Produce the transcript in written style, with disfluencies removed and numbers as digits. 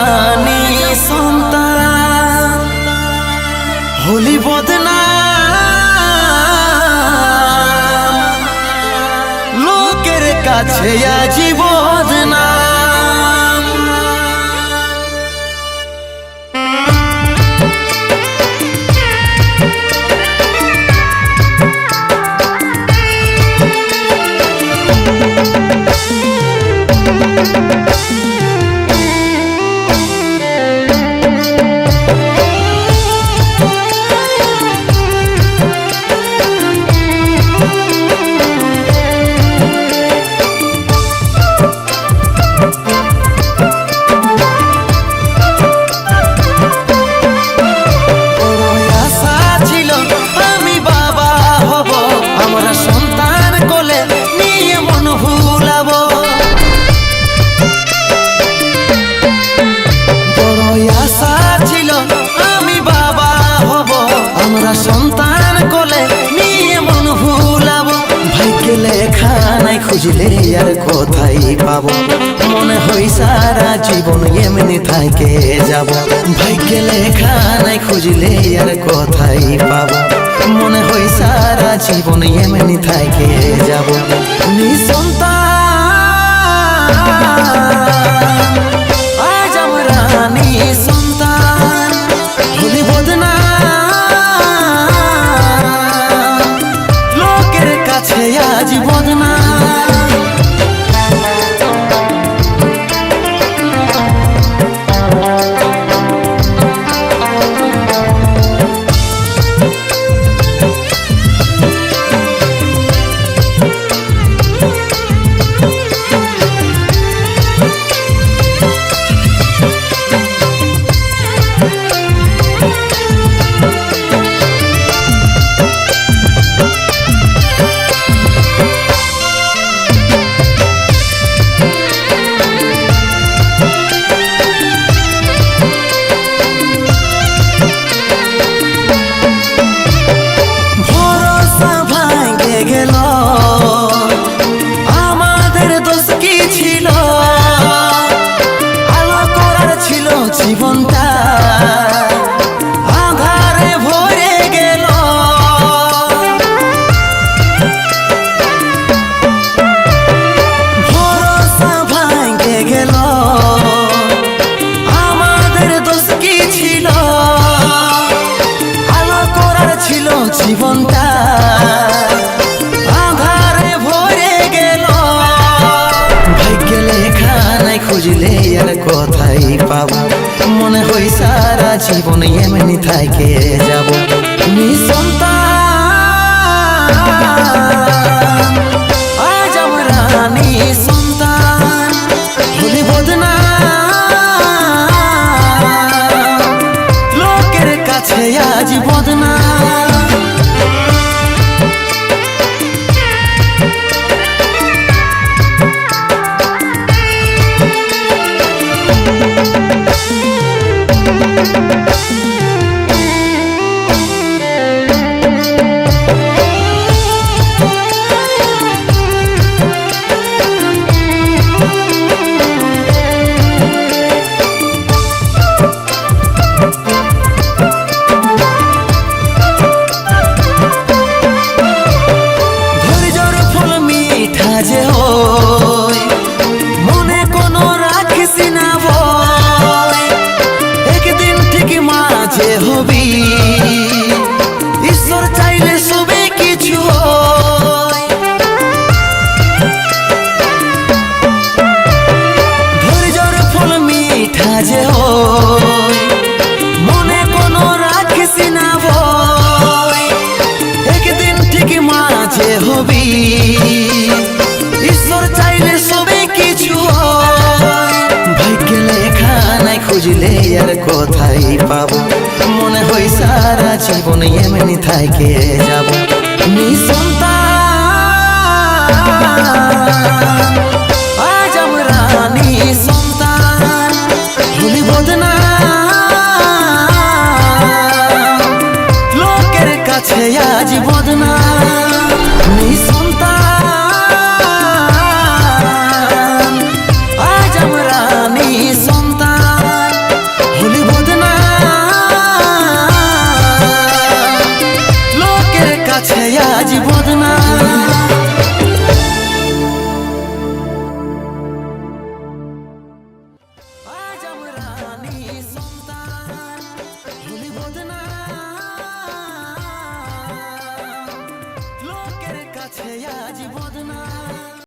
রানী সন্তান হলি বদনাম, লোকের কাছে আজি বদনাম। খুঁজলে আর কোথায় পাবো, মনে হয় সারা জীবন এমনি থাকে যাব। ভাইকে লেখা নাই খুঁজলে আর কোথায় পাবো, মনে হয় সারা জীবন এমনি থাকে যাব। নিঃসন্তান আজ আমরা নিঃসন্তান হলি বদনাম, লোকের কাছে আজ বদনাম। জীবনটা আধারে ভরে গেল, ভরসা ভাঙে গেল। আমাদের দোষ কি ছিল, আলো করার ছিল জীবনটা আধারে ভরে গেল। ভাগ্যে লেখা নাই খুঁজলে আর কোথায় পাবো, মনে হয় সারা জীবন এমনি থাকে যাব। নিঃসন্তান আজ আমরা নিঃসন্তান হলি বদনাম, লোকের কাছে আজ বদনাম। মনে কোনো রাখিস না ভয়, একদিন ঠিক মাঝে হবি, ঈশ্বর চাইলে সবে কিছু হয়। ধৈর্যের ফল মিঠা যে হয়, মনে কোনো রাখিস না ভয়, একদিন ঠিক মাঝে হবি, ঈশ্বর চাইলে সবে কিছু হয়। ভাগ্যে লেখা নাই খুঁজলে আর কোথায় পাবো, মনে হয় সারা জীবন এমনি থাকে যাব।